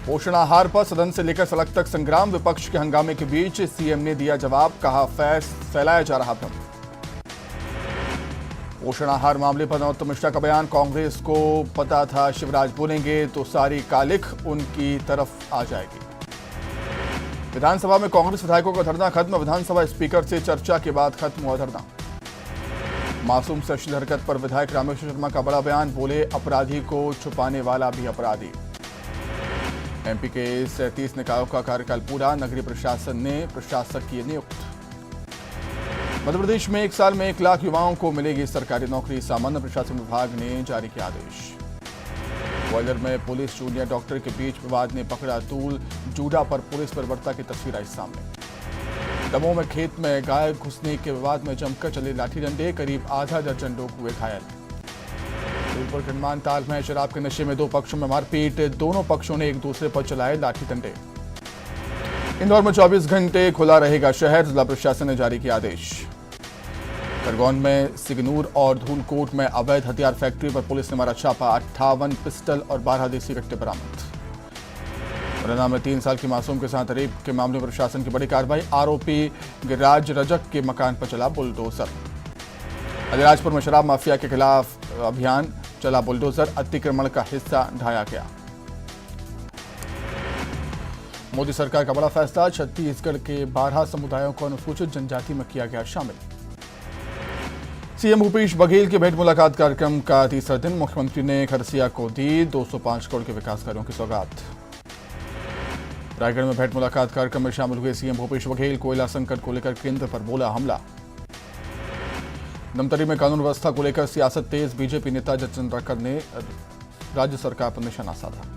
पोषण आहार पर सदन से लेकर सड़क तक संग्राम। विपक्ष के हंगामे के बीच सीएम ने दिया जवाब, कहा फैलाया जा रहा भ्रम। पोषण आहार मामले पर नरोत्तम मिश्रा का बयान, कांग्रेस को पता था शिवराज बोलेंगे तो सारी कालिख उनकी तरफ आ जाएगी। विधानसभा में कांग्रेस विधायकों का धरना खत्म। विधानसभा स्पीकर से चर्चा के बाद खत्म हुआ धरना। मासूम से अश्लील हरकत पर विधायक रामेश्वर शर्मा का बड़ा बयान, बोले अपराधी को छुपाने वाला भी अपराधी। एमपी के 37 निकायों का कार्यकाल पूरा, नगरीय प्रशासन ने प्रशासक किए नियुक्त। मध्य प्रदेश में 1 साल में 1 लाख युवाओं को मिलेगी सरकारी नौकरी, सामान्य प्रशासन विभाग ने जारी किया आदेश। ग्वालियर में पुलिस जूनियर डॉक्टर के बीच विवाद ने पकड़ा तूल, जूडा पर पुलिस बर्बरता की तस्वीर आई सामने। दमोह में खेत में गाय घुसने के विवाद में जमकर चले लाठी डंडे, करीब आधा दर्जन लोग हुए घायल। धौलपुर खंडमान ताल में शराब के नशे में 2 पक्षों में मारपीट, दोनों पक्षों ने एक दूसरे पर चलाए लाठी डंडे। इंदौर में 24 घंटे खुला रहेगा शहर, जिला प्रशासन ने जारी किया आदेश। खरगोन में सिगनूर और धूलकोट में अवैध हथियार फैक्ट्री पर पुलिस ने मारा छापा, 58 पिस्टल और 12 देसी कट्टे बरामद। मुरैना में 3 साल की मासूम के साथ रेप के मामले में प्रशासन की बड़ी कार्रवाई, आरोपी गिरिराज रजक के मकान पर चला बुलडोजर। अलीराजपुर में शराब माफिया के खिलाफ अभियान चला बुलडोजर, अतिक्रमण का हिस्सा ढाया गया। मोदी सरकार का बड़ा फैसला, छत्तीसगढ़ के 12 समुदायों को अनुसूचित जनजाति में किया गया शामिल। सीएम भूपेश बघेल के भेंट मुलाकात कार्यक्रम का तीसरा दिन, मुख्यमंत्री ने खरसिया को दी 205 करोड़ के विकास कार्यों की सौगात। रायगढ़ में भेंट मुलाकात कार्यक्रम में शामिल हुए सीएम भूपेश बघेल, कोयला संकट को लेकर केंद्र पर बोला हमला। धमतरी में कानून व्यवस्था को लेकर सियासत तेज, बीजेपी नेता जगत चंद्राकर ने राज्य सरकार पर निशाना साधा।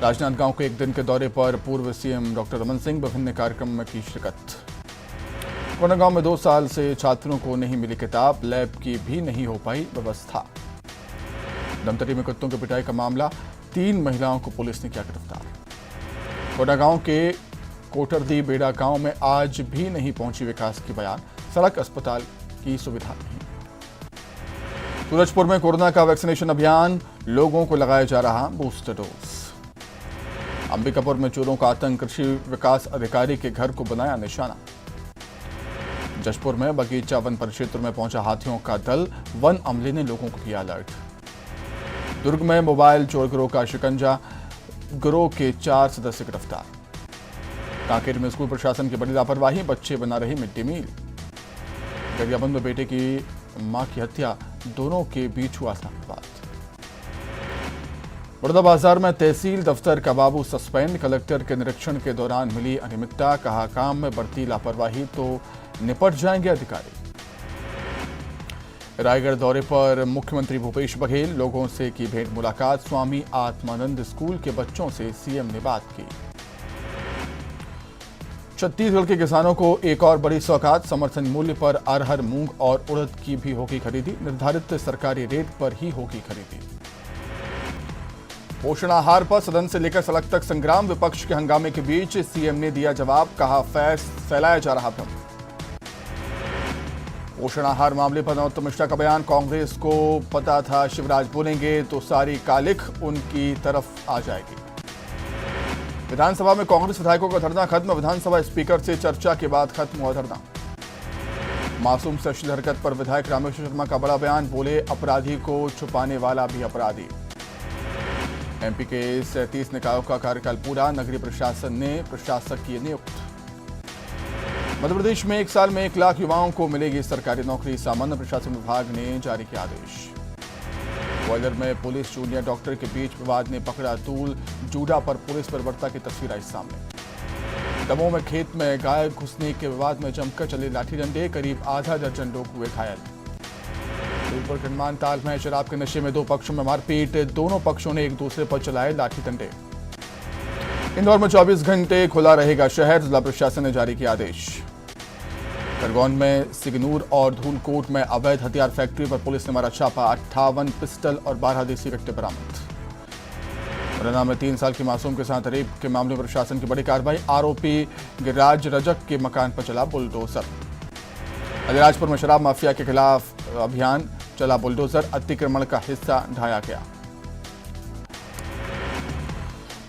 राजनांदगांव के 1 दिन के दौरे पर पूर्व सीएम डॉक्टर रमन सिंह विभिन्न कार्यक्रम में की शिरकत। कोंडागांव में 2 साल से छात्रों को नहीं मिली किताब, लैब की भी नहीं हो पाई व्यवस्था। धमतरी में कुत्तों की पिटाई का मामला, 3 महिलाओं को पुलिस ने किया गिरफ्तार। कोंडागांव के कोटरदी बेड़ा गांव में आज भी नहीं पहुंची विकास की बयान, सड़क अस्पताल की सुविधा नहीं। सूरजपुर में कोरोना का वैक्सीनेशन अभियान, लोगों को लगाया जा रहा बूस्टर डोज। अंबिकापुर में चोरों का आतंक, कृषि विकास अधिकारी के घर को बनाया निशाना। जशपुर में बगीचा वन परिक्षेत्र में पहुंचा हाथियों का दल, वन अमले ने लोगों को किया अलर्ट। दुर्ग में मोबाइल चोर गिरोह का शिकंजा, गिरोह के 4 सदस्य गिरफ्तार। कांकेर में स्कूल प्रशासन की बड़ी लापरवाही, बच्चे बना रही मिड डे मील। गरियाबंद में बेटे की मां की हत्या, दोनों के बीच हुआ था विवाद। बड़ौदा में तहसील दफ्तर का बाबू सस्पेंड, कलेक्टर के निरीक्षण के दौरान मिली अनियमितता, कहा काम में बढ़ती लापरवाही तो निपट जाएंगे अधिकारी। रायगढ़ दौरे पर मुख्यमंत्री भूपेश बघेल, लोगों से की भेंट मुलाकात, स्वामी आत्मानंद स्कूल के बच्चों से सीएम ने बात की। छत्तीसगढ़ के किसानों को एक और बड़ी सौगात, समर्थन मूल्य पर अरहर, मूंग और उड़द की भी होगी खरीदी, निर्धारित सरकारी रेट पर ही होगी खरीदी। पोषण आहार पर सदन से लेकर सड़क तक संग्राम। विपक्ष के हंगामे के बीच सीएम ने दिया जवाब, कहा फैलाया जा रहा भ्रम। पोषण आहार मामले पर नरोत्तम मिश्रा का बयान, कांग्रेस को पता था शिवराज बोलेंगे तो सारी कालिख उनकी तरफ आ जाएगी। विधानसभा में कांग्रेस विधायकों का धरना खत्म। विधानसभा स्पीकर से चर्चा के बाद खत्म हुआ धरना। मासूम से अश्लील हरकत पर विधायक रामेश्वर शर्मा का बड़ा बयान, बोले अपराधी को छुपाने वाला भी अपराधी। एमपी के 37 निकायों का कार्यकाल पूरा, नगरीय प्रशासन ने प्रशासक किए नियुक्त। मध्य प्रदेश में 1 साल में 1 लाख युवाओं को मिलेगी सरकारी नौकरी, सामान्य प्रशासन विभाग ने जारी किया आदेश। ग्वालियर में पुलिस जूनियर डॉक्टर के बीच विवाद ने पकड़ा तूल, जूडा पर पुलिस बर्बरता की तस्वीर आई सामने। दमोह में खेत में गाय घुसने के विवाद में जमकर चले लाठी डंडे, करीब आधा दर्जन लोग हुए घायल। धौलपुर खंडमान ताल में शराब के नशे में 2 पक्षों में मारपीट, दोनों पक्षों ने एक दूसरे पर चलाए लाठी डंडे। इंदौर में 24 घंटे खुला रहेगा शहर, जिला प्रशासन ने जारी किया आदेश। खरगोन में सिगनूर और धूलकोट में अवैध हथियार फैक्ट्री पर पुलिस ने मारा छापा, 58 पिस्टल और 12 देसी कट्टे बरामद। मुरैना में 3 साल की मासूम के साथ रेप के मामले में प्रशासन की बड़ी कार्रवाई, आरोपी गिरिराज रजक के मकान पर चला बुलडोजर। अलीराजपुर में शराब माफिया के खिलाफ अभियान चला बुलडोजर, अतिक्रमण का हिस्सा ढाया गया।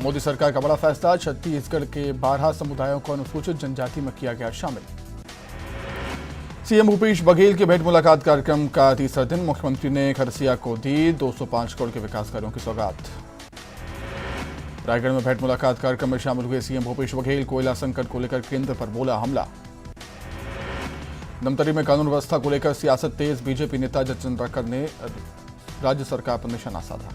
मोदी सरकार का बड़ा फैसला, छत्तीसगढ़ के 12 समुदायों को अनुसूचित जनजाति में किया गया शामिल। सीएम भूपेश बघेल के भेंट मुलाकात कार्यक्रम का तीसरा दिन, मुख्यमंत्री ने खरसिया को दी 205 करोड़ के विकास कार्यों की सौगात। रायगढ़ में भेंट मुलाकात कार्यक्रम में शामिल हुए सीएम भूपेश बघेल, कोयला संकट को लेकर केंद्र पर बोला हमला। धमतरी में कानून व्यवस्था को लेकर सियासत तेज, बीजेपी नेता जयचंद्राकर ने राज्य सरकार पर निशाना साधा।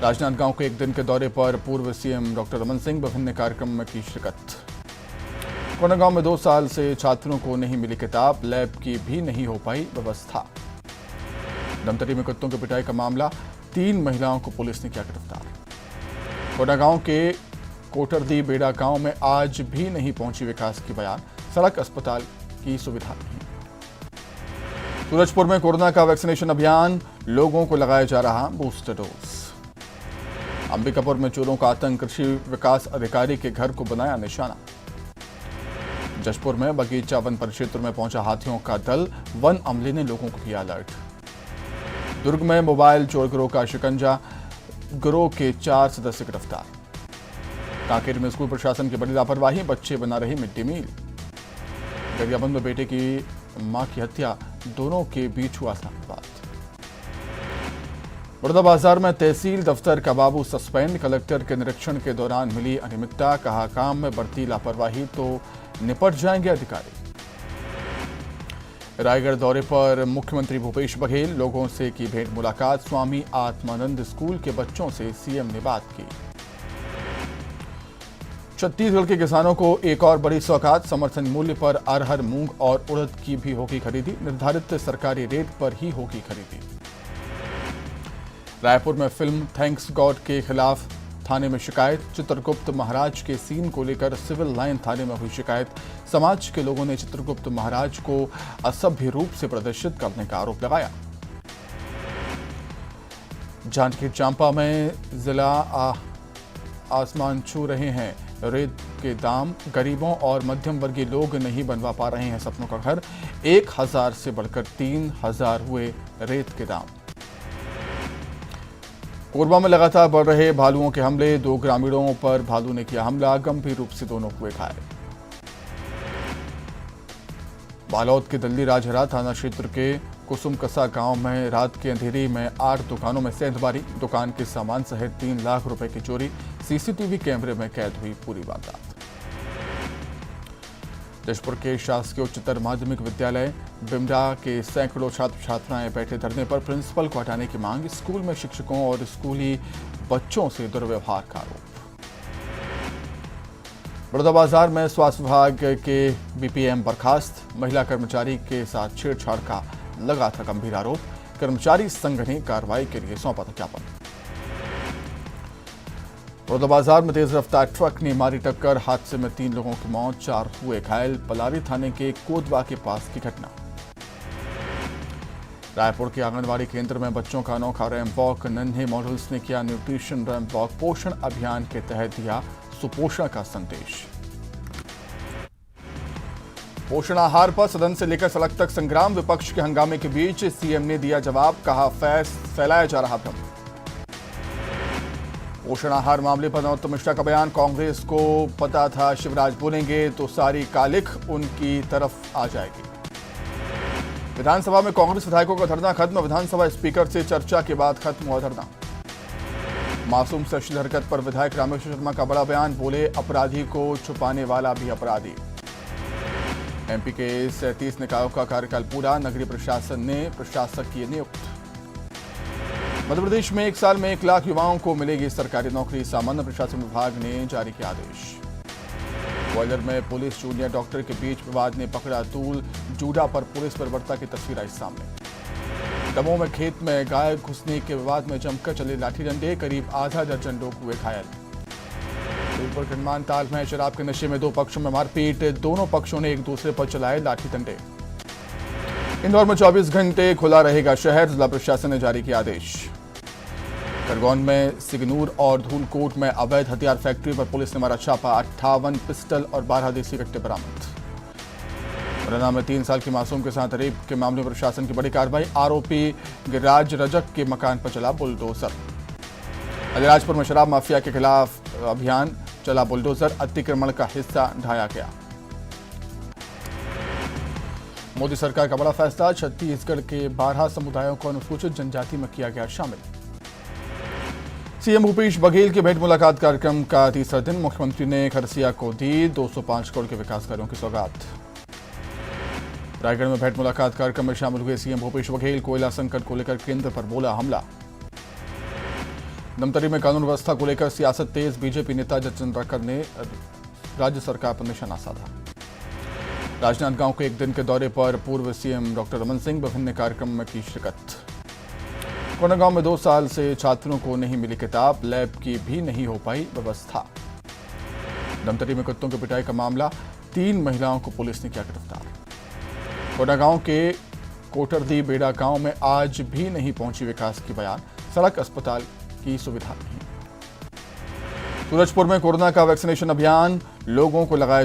राजनांदगांव के एक दिन के दौरे पर पूर्व सीएम डॉक्टर रमन सिंह विभिन्न कार्यक्रम में की शिरकत। कोंडागांव में 2 साल से छात्रों को नहीं मिली किताब, लैब की भी नहीं हो पाई व्यवस्था। धमतरी में कुत्तों की पिटाई का मामला, 3 महिलाओं को पुलिस ने किया गिरफ्तार। कोंडागांव के कोटरदी बेड़ा गांव में आज भी नहीं पहुंची विकास की बयान, सड़क अस्पताल की सुविधा नहीं। सूरजपुर में कोरोना का वैक्सीनेशन अभियान, लोगों को लगाया जा रहा बूस्टर डोज। अंबिकापुर में चोरों का आतंक, कृषि विकास अधिकारी के घर को बनाया निशाना। जशपुर में बगीचा वन परिक्षेत्र में पहुंचा हाथियों का दल, वन अमले ने लोगों को किया अलर्ट। दुर्ग में मोबाइल चोर गिरोह का शिकंजा, गिरोह के 4 सदस्य गिरफ्तार। कांकेर में स्कूल प्रशासन की बड़ी लापरवाही, बच्चे बना रही मिड डे मील। गरियाबंद में बेटे की मां की हत्या, दोनों के बीच हुआ विवाद। बड़ौदाबाजार में तहसील दफ्तर का बाबू सस्पेंड, कलेक्टर के निरीक्षण के दौरान मिली अनियमितता, कहा काम में बरती लापरवाही तो निपट जाएंगे अधिकारी। रायगढ़ दौरे पर मुख्यमंत्री भूपेश बघेल, लोगों से की भेंट मुलाकात, स्वामी आत्मानंद स्कूल के बच्चों से सीएम ने बात की। छत्तीसगढ़ के किसानों को एक और बड़ी सौगात, समर्थन मूल्य पर अरहर, मूंग और उड़द की भी होगी खरीदी, निर्धारित सरकारी रेट पर ही होगी खरीदी। रायपुर में फिल्म थैंक्स गॉड के खिलाफ थाने में शिकायत, चित्रगुप्त महाराज के सीन को लेकर सिविल लाइन थाने में हुई शिकायत। समाज के लोगों ने चित्रगुप्त महाराज को असभ्य रूप से प्रदर्शित करने का आरोप लगाया। जांजगीर चांपा में जिला आसमान छू रहे हैं रेत के दाम, गरीबों और मध्यम वर्गीय लोग नहीं बनवा पा रहे हैं सपनों का घर। 1000 से बढ़कर 3000 हुए रेत के दाम। कोरबा में लगातार बढ़ रहे भालुओं के हमले, 2 ग्रामीणों पर भालू ने किया हमला, गंभीर रूप से दोनों हुए घायल। बालोद के दल्ली राजहरा थाना क्षेत्र के कुसुमकसा गांव में रात के अंधेरे में 8 दुकानों में सेंधमारी, दुकान के सामान सहित 3 लाख रुपए की चोरी, सीसीटीवी कैमरे में कैद हुई पूरी वारदात। जशपुर के शासकीय उच्चतर माध्यमिक विद्यालय बिमरा के सैकड़ों छात्र छात्राएं बैठे धरने पर, प्रिंसिपल को हटाने की मांग, स्कूल में शिक्षकों और स्कूली बच्चों से दुर्व्यवहार का आरोप। बड़ौदाबाजार में स्वास्थ्य विभाग के बीपीएम बर्खास्त, महिला कर्मचारी के साथ छेड़छाड़ का लगा था गंभीर आरोप, कर्मचारी संघ ने कार्रवाई के लिए सौंपा था ज्ञापन। बड़ौदाबाजार में तेज रफ्तार ट्रक ने मारी टक्कर, हादसे में 3 लोगों की मौत, 4 हुए घायल, पलारी थाने के कोदवा के पास की घटना। रायपुर के आंगनबाड़ी केंद्र में बच्चों का अनोखा रैंप वॉक, नन्हे मॉडल्स ने किया न्यूट्रिशन रैंप वॉक, पोषण अभियान के तहत दिया सुपोषण का संदेश। पोषण आहार पर सदन से लेकर सड़क तक संग्राम, विपक्ष के हंगामे के बीच सीएम ने दिया जवाब, कहा फैलाया जा रहा भ्रम। पोषण आहार मामले पर नरोत्तम मिश्रा का बयान, कांग्रेस को पता था शिवराज बोलेंगे तो सारी कालिख उनकी तरफ आ जाएगी। विधानसभा में कांग्रेस विधायकों का धरना खत्म, विधानसभा स्पीकर से चर्चा के बाद खत्म हुआ धरना। मासूम से अश्लील हरकत पर विधायक रामेश्वर शर्मा का बड़ा बयान, बोले अपराधी को छुपाने वाला भी अपराधी। एमपी के 37 निकायों का कार्यकाल पूरा, नगरीय प्रशासन ने प्रशासक किए नियुक्त। मध्य प्रदेश में 1 साल में 1 लाख युवाओं को मिलेगी सरकारी नौकरी, सामान्य प्रशासन विभाग ने जारी किया आदेश। ग्वालियर में पुलिस जूनियर डॉक्टर के बीच विवाद ने पकड़ा तूल, जूडा पर पुलिस बर्बरता की तस्वीर आई सामने। दमोह में खेत में गाय घुसने के विवाद में जमकर चले लाठी डंडे, करीब आधा दर्जन लोग हुए घायल। जबलपुर के हनुमान ताल में शराब के नशे में 2 पक्षों में मारपीट, दोनों पक्षों ने एक दूसरे पर चलाए लाठी डंडे। इंदौर में 24 घंटे खुला रहेगा शहर, जिला प्रशासन ने जारी किया आदेश। खरगोन में सिगनूर और धूलकोट में अवैध हथियार फैक्ट्री पर पुलिस ने मारा छापा, 58 पिस्टल और 12 देसी कट्टे बरामद। मुरैना में 3 साल की मासूम के साथ रेप के मामले में प्रशासन की बड़ी कार्रवाई, आरोपी गिरिराज रजक के मकान पर चला बुलडोजर। अलीराजपुर में शराब माफिया के खिलाफ अभियान चला, बुलडोजर अतिक्रमण का हिस्सा ढाया गया। मोदी सरकार का बड़ा फैसला, छत्तीसगढ़ के 12 समुदायों को अनुसूचित जनजाति में किया गया शामिल। सीएम भूपेश बघेल के भेंट मुलाकात कार्यक्रम का तीसरा दिन, मुख्यमंत्री ने खरसिया को दी 205 करोड़ के विकास कार्यों की सौगात। रायगढ़ में भेंट मुलाकात कार्यक्रम में शामिल हुए सीएम भूपेश बघेल, कोयला संकट को लेकर केंद्र पर बोला हमला। धमतरी में कानून व्यवस्था को लेकर सियासत तेज, बीजेपी नेता जयचंद्राकर ने राज्य सरकार पर निशाना साधा। राजनांदगांव के एक दिन के दौरे पर पूर्व सीएम डॉक्टर रमन सिंह विभिन्न कार्यक्रम में की शिरकत। कोंडागांव में 2 साल से छात्रों को नहीं मिली किताब, लैब की भी नहीं हो पाई व्यवस्था। धमतरी में कुत्तों की पिटाई का मामला, 3 महिलाओं को पुलिस ने किया गिरफ्तार। कोंडागांव के कोटरदी बेड़ा गांव में आज भी नहीं पहुंची विकास की बयान, सड़क अस्पताल की सुविधा नहीं। सूरजपुर में कोरोना का वैक्सीनेशन अभियान, लोगों को लगाया